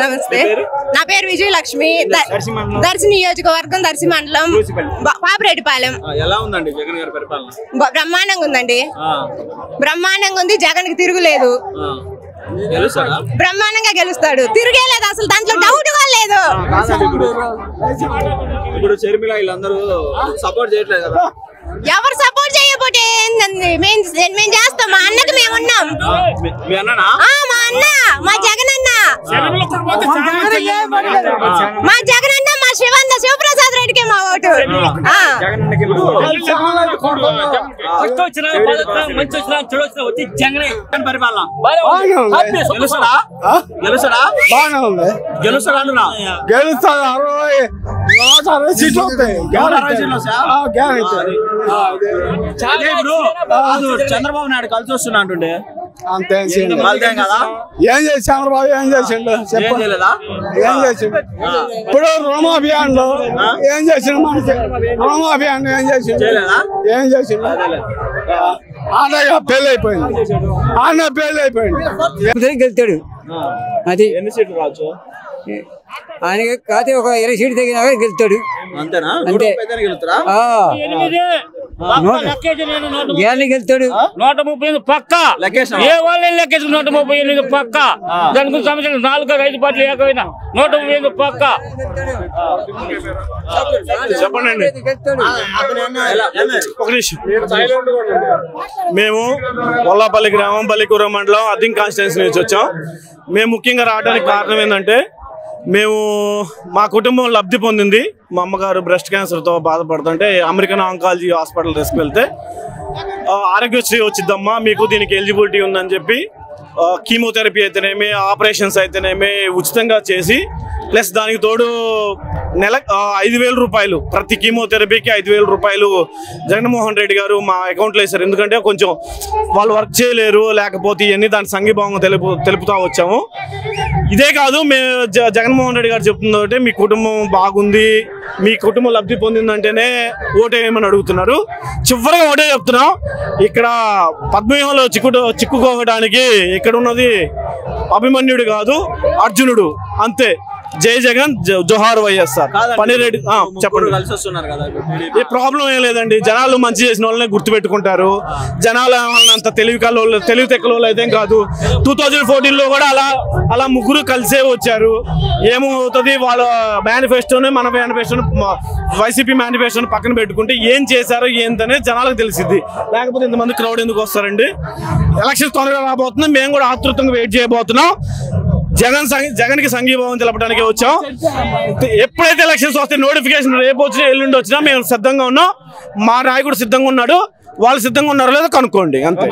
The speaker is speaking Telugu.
నమస్తే, నా పేరు విజయలక్ష్మి. దర్శి నియోజకవర్గం, దర్శి మండలం, పాపిరెడ్డిపాలెం. ఎలా ఉందండి జగన్ గారి పరిపాలన? బ్రహ్మాండంగా ఉందండి, బ్రహ్మాండంగా ఉంది. జగన్ కి తిరుగులేదు, బ్రహ్మాండంగా గెలుస్తాడు, తిరిగేలేదు, అసలు దాంట్లో డౌట్ లేదు. ఇప్పుడు షర్మిల వీళ్ళందరూ సపోర్ట్ చేయట్లేదు కదా? ఎవరు సపోర్ట్ చేయకపోతే ఏందండి, మేము చేస్తాం. మా అన్నకి మేము ఉన్నాం. మా అన్న, మా జగన్ అన్న, మా జగన్ అన్న, మా శివప్రసాద్ రెడ్డికి మా ఓటు. చంద్రబాబు నాయుడు కలిసి వస్తున్నా అంటుండే అంతే కదా? ఏం చేసి చంద్రబాబు ఏం చేసిండు చెప్పండి. ఏం చేసిండు? ఇప్పుడు రుణమాఫియాన్ లో ఏం చేసిండు? మనకి రుణమాఫియాన్ ఏం చేసిండు? ఏం చేసిండు? ఆడగా పెళ్లి అయిపోయింది, ఆడ పెళ్లి అయిపోయింది. గెలుతాడు. అది ఎన్ని సీట్లు రావచ్చు? ఆయనకి కాతే ఒక 20 సీట్లు తగినా గెలుతాడు. అంతేనా? అంతే. గెలుతారా? గెలుతాడు. 138 పక్క. ఏ వాళ్ళు లెక్కేసి 138 పక్క. దాని గురించి సమస్యలు 4-5 పార్టీలు ఏకైనా 138 పక్క. చెప్పండి. ఒక నిమిషం. మేము వల్లాపల్లి గ్రామం, బల్లికూర మండలం, అద్దెం కాన్స్టిట్యున్సీ నుంచి వచ్చాం. మేము ముఖ్యంగా రావడానికి కారణం ఏంటంటే, మేము మా కుటుంబం లబ్ధి పొందింది. మా అమ్మగారు బ్రెస్ట్ క్యాన్సర్తో బాధపడుతుంటే అమెరికన్ ఆంకాలజీ హాస్పిటల్ తీసుకువెళ్తే ఆరోగ్యశ్రీ వచ్చిద్దమ్మా, మీకు దీనికి ఎలిజిబిలిటీ ఉందని చెప్పి కీమోథెరపీ అయితేనేమి, ఆపరేషన్స్ అయితేనేమి ఉచితంగా చేసి, ప్లస్ దానికి తోడు నెల 5,000 రూపాయలు, ప్రతి కీమోథెరపీకి 5,000 రూపాయలు జగన్మోహన్ రెడ్డి గారు మా అకౌంట్లో వేశారు. ఎందుకంటే కొంచెం వాళ్ళు వర్క్ చేయలేరు, లేకపోతే ఇవన్నీ దాని సంఘీభావం తెలుపుతూ వచ్చాము. ఇదే కాదు, మేము జగన్మోహన్ రెడ్డి గారు చెప్తుంది, మీ కుటుంబం బాగుంది, మీ కుటుంబం లబ్ధి పొందిందంటేనే ఓటేయమని అడుగుతున్నారు. చివరిగా ఓటే చెప్తున్నాం, ఇక్కడ పద్మవ్యూహంలో చిక్కుకోవడానికి ఇక్కడ ఉన్నది అభిమన్యుడు కాదు, అర్జునుడు అంతే. జై జగన్, జోహార్ వైఎస్ఆర్. పనిరెడ్డి చెప్పండి. కలిసి వస్తున్నారు కదా? ఈ ప్రాబ్లం ఏం లేదండి, జనాలు మంచి చేసిన వాళ్ళనే గుర్తుపెట్టుకుంటారు. జనాలు అంత తెలివి తెక్కల వాళ్ళు అయితే కాదు. 2014లో కూడా అలా ముగ్గురు కలిసే వచ్చారు. ఏమవుతుంది, వాళ్ళ మేనిఫెస్టోని మన మేనిఫెస్టోని, వైసీపీ మేనిఫెస్టోని పక్కన పెట్టుకుంటే ఏం చేశారో ఏంటనేది జనాలకు తెలిసింది. లేకపోతే ఇంతమంది క్రౌడ్ ఎందుకు వస్తారండి? ఎలక్షన్ తొందరగా రాబోతుంది, మేము కూడా ఆతృతంగా వెయిట్ చేయబోతున్నాం. జగన్ కి సంఘీభావం తెలపడానికి వచ్చాం. ఎప్పుడైతే ఎలక్షన్స్ వస్తే నోటిఫికేషన్ రేపు వచ్చినా ఎల్లుండి వచ్చినా మేము సిద్ధంగా ఉన్నాం. మా నాయకుడు సిద్ధంగా ఉన్నాడు, వాళ్ళు సిద్ధంగా ఉన్నారో లేదో కనుక్కోండి అంతే.